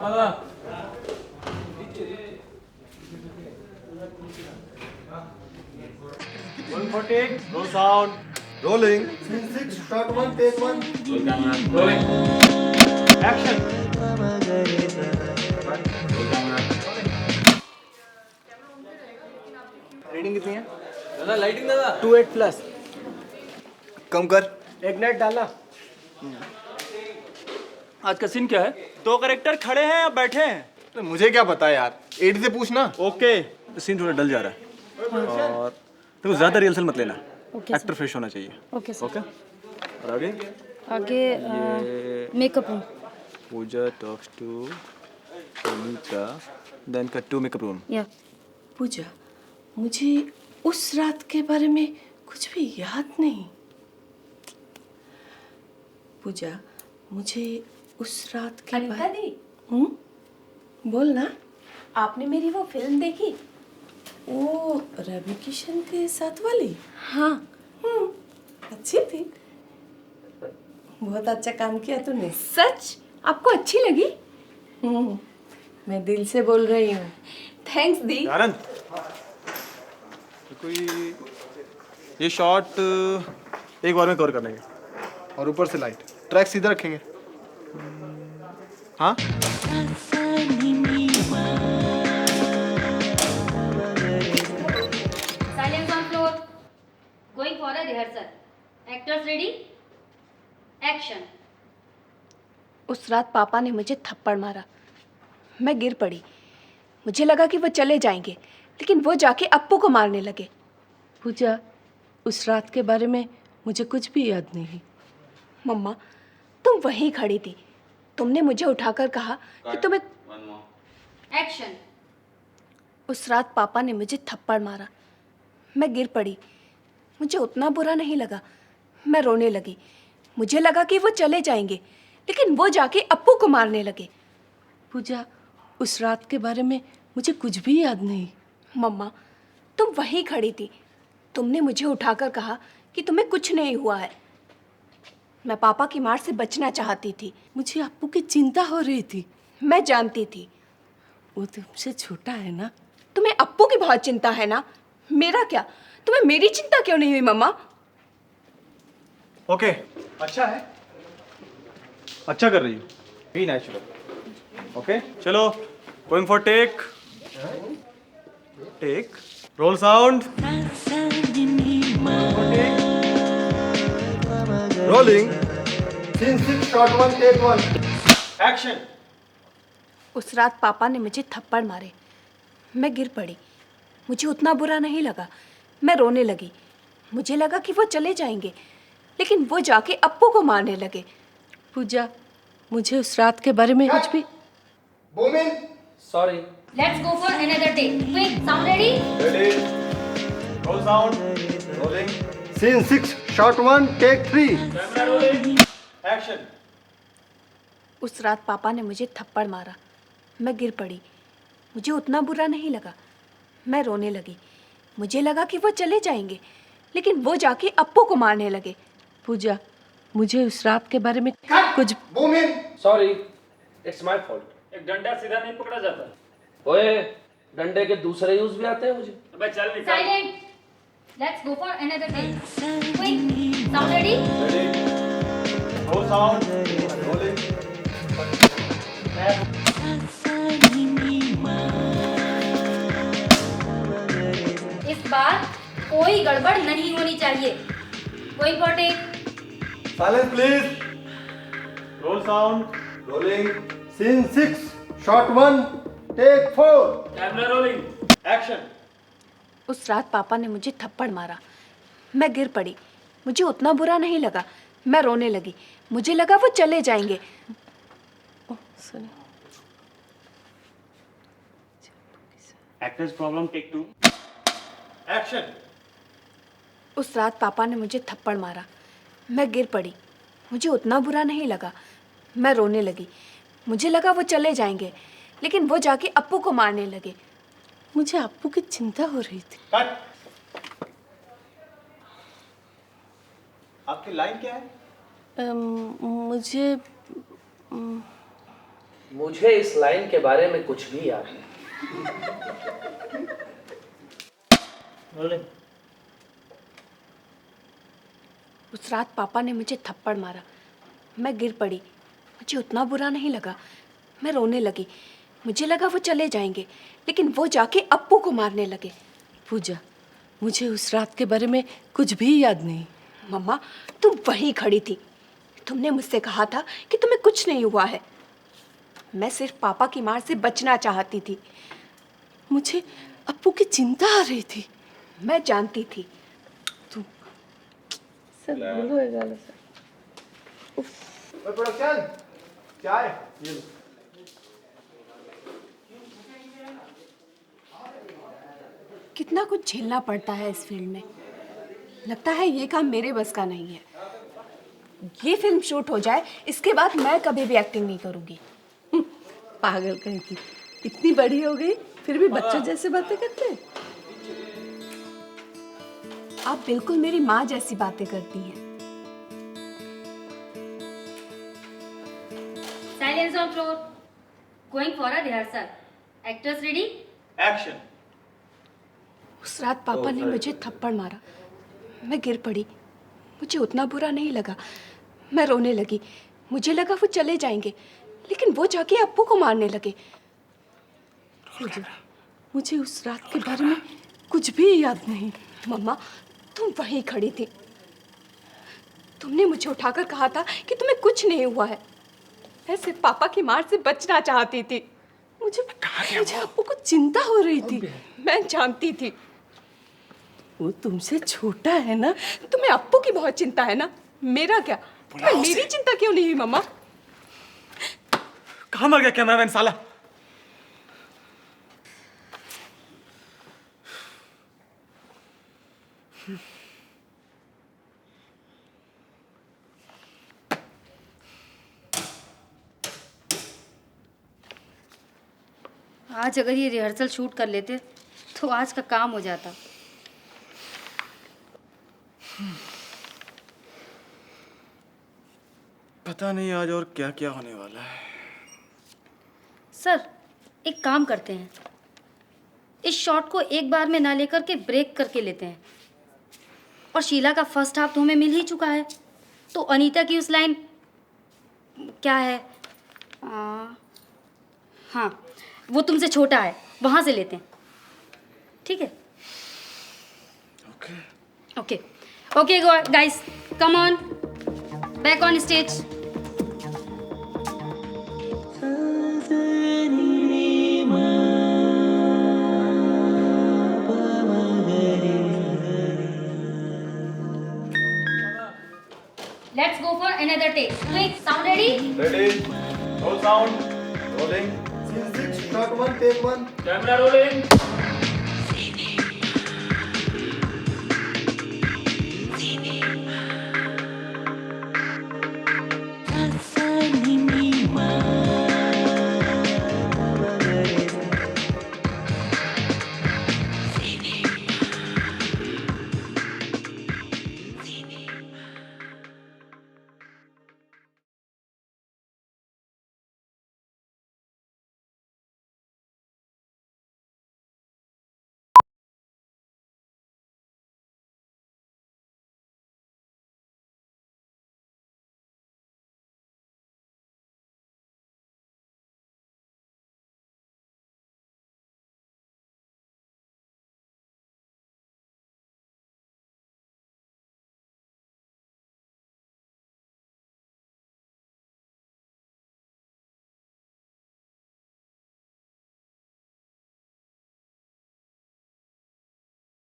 One for take, roll sound. Rolling. Scene 6, shot 1, take 1. Roll camera. Rolling. Action. Roll camera. Reading कितनी है? दादा lighting दादा 28+। कम कर। एक नेट डालना। आज का सीन क्या है? दो कैरेक्टर खड़े हैं या बैठे हैं? तो मुझे क्या पता यार, एडी से पूछना। ओके, सीन थोड़ा डल जा रहा है और तुम ज्यादा रिहर्सल मत लेना। एक्टर फ्रेश होना चाहिए। Okay sir. ओके, और आगे आगे makeup room. Pooja talks to Anita, then cut to makeup room. या पूजा, मुझे उस रात के बारे में कुछ भी याद नहीं। पूजा, मुझे उस रात के अनीता दी, बोल ना। आपने मेरी वो फिल्म देखी? ओ रवि किशन के साथ वाली? हाँ। अच्छी थी। बहुत अच्छा काम किया तूने। सच? आपको अच्छी लगी? मैं दिल से बोल रही हूँ। थैंक्स दी। आनंद, कोई ये शॉट एक बार में कवर करने के और ऊपर से लाइट, ट्रैक सीधा रखेंगे। हाँ? Silence on floor. Going for a rehearsal. Actors ready? Action. उस रात पापा ने मुझे थप्पड़ मारा। मैं गिर पड़ी। मुझे लगा कि वो चले जाएंगे, लेकिन वो जाके अप्पू को मारने लगे। पूजा, उस रात के बारे में मुझे कुछ भी याद नहीं। मम्मा, तुम वहीं खड़ी थी। तुमने मुझे उठाकर कहा कि तुम्हें। Action. उस रात पापा ने मुझे थप्पड़ मारा। मैं गिर पड़ी। मुझे उतना बुरा नहीं लगा। मैं रोने लगी। मुझे लगा कि वो चले जाएंगे, लेकिन वो जाके अप्पू को मारने लगे। पूजा, उस रात के बारे में मुझे कुछ भी याद नहीं। मम्मा, तुम वहीं खड़ी थी। तुमने मुझे उठाकर कहा कि तुम्हें कुछ नहीं हुआ है। मैं पापा की मार से बचना चाहती थी। मुझे अप्पू की चिंता हो रही थी। मैं जानती थी। वो तुमसे छोटा है ना। तुम्हें अप्पू की बहुत चिंता है ना। मेरा क्या? तुम्हें मेरी चिंता क्यों नहीं हुई मम्मा? ओके, अच्छा है, अच्छा कर रही हो, बी नेचुरल। ओके, चलो, going for take, roll sound. Rolling. Scene 6, shot 1, take 1। Action. उस रात पापा ने मुझे थप्पड़ मारे। मैं गिर पड़ी। मुझे उतना बुरा नहीं लगा। मैं रोने लगी। मुझे लगा कि वो चले जाएंगे, लेकिन वो जाके अप्पू को मारने लगे। पूजा, मुझे उस रात के बारे में कुछ भी। बूमिन। Sorry Let's go for another take. Quick, sound ready? Ready. Roll sound. Rolling. Scene 6, shot 1, take 3। Camera rolling. Action. उस रात पापा ने मुझे थप्पड़ मारा। मैं गिर पड़ी। मुझे उतना बुरा नहीं लगा। मैं रोने लगी। मुझे लगा कि वो चले जाएंगे, लेकिन वो जाके अप्पू को मारने लगे। पूजा, मुझे उस रात के बारे में कुछ। बूमिन। Sorry it's my fault. एक डंडा सीधा नहीं पकड़ा जाता। ओए डंडे के दूसरे यूज भी आते हैं मुझे। अबे चल निकल। Silent. Let's go for another take. Quick, sound ready? Role sound. Rolling. इस बार कोई गड़बड़ नहीं होनी चाहिए। Going for take. Silence please. Roll sound. Rolling. Scene 6, shot 1, take 4। Camera rolling. Action. उस रात पापा ने मुझे थप्पड़ मारा। मैं गिर पड़ी। मुझे उतना बुरा नहीं लगा। मैं रोने लगी। मुझे लगा वो चले जाएंगे। Actors problem take 2। एक्शन। उस रात पापा ने मुझे थप्पड़ मारा। मैं गिर पड़ी। मुझे उतना बुरा नहीं लगा। मैं रोने लगी। मुझे लगा वो चले जाएंगे, लेकिन वो जाके अप्पू को मारने लगे। मुझे अप्पू की चिंता हो रही थी। कट। आपकी लाइन क्या है? मुझे मुझे इस लाइन के बारे में कुछ भी याद नहीं। रोलिंग। उस रात पापा ने मुझे थप्पड़ मारा, मैं गिर पड़ी। मुझे उतना बुरा नहीं लगा, मैं रोने लगी। मुझे लगा वो चले जाएंगे, लेकिन वो जाके अप्पू को मारने लगे। पूजा, मुझे उस रात के बारे में कुछ भी याद नहीं। मम्मा, तुम वहीं खड़ी थी। तुमने मुझसे कहा था कि तुम्हें कुछ नहीं हुआ है। मैं सिर्फ पापा की मार से बचना चाहती थी। मुझे अप्पू की चिंता आ रही थी। मैं जानती थी। सर बोलो ये गाना सर। प्रोडक्शन चाय। कितना कुछ झेलना पड़ता है इस फील्ड में। लगता है ये काम मेरे बस का नहीं है। ये फिल्म शूट हो जाए, इसके बाद मैं कभी भी एक्टिंग नहीं करूंगी। पागल कहीं की, इतनी बड़ी हो गई फिर भी बच्चों जैसे बातें करते हैं। आप बिल्कुल मेरी माँ जैसी बातें करती हैं। Silence on floor. Going for a rehearsal. Actors ready? Action. उस रात पापा ने मुझे थप्पड़ मारा, मैं गिर पड़ी। मुझे उतना बुरा नहीं लगा, मैं रोने लगी। मुझे लगा वो चले जाएंगे, लेकिन वो जाके अप्पू को मारने लगे। मुझे उस रात के बारे में कुछ भी याद नहीं। मम्मा, तुम वहीं खड़ी थी। तुमने मुझे उठाकर कहा था कि तुम्हें कुछ नहीं हुआ है। मैं सिर्फ पापा की मार से बचना चाहती थी। मुझे अप्पू को चिंता हो रही थी। मैं जानती थी। वो तुमसे छोटा है ना। तुम्हें अप्पू की बहुत चिंता है ना, मेरा क्या? तुम्हें मेरी चिंता क्यों नहीं हुई मम्मा? कहाँ मर गया कैमरामैन साला? आज अगर ये रिहर्सल शूट कर लेते तो आज का काम हो जाता। पता नहीं आज और क्या क्या होने वाला है। सर, एक काम करते हैं, इस शॉट को एक बार में ना लेकर के ब्रेक करके लेते हैं। और शीला का फर्स्ट हाफ तो हमें मिल ही चुका है, तो अनीता की उस लाइन क्या है, हाँ, वो तुमसे छोटा है, वहाँ से लेते हैं। ठीक है? Okay okay guys, come on, back on stage. Let's go for another take. Quick, sound ready? Ready? Roll sound. Rolling. Scene 6 shot 1 take 1। Camera rolling.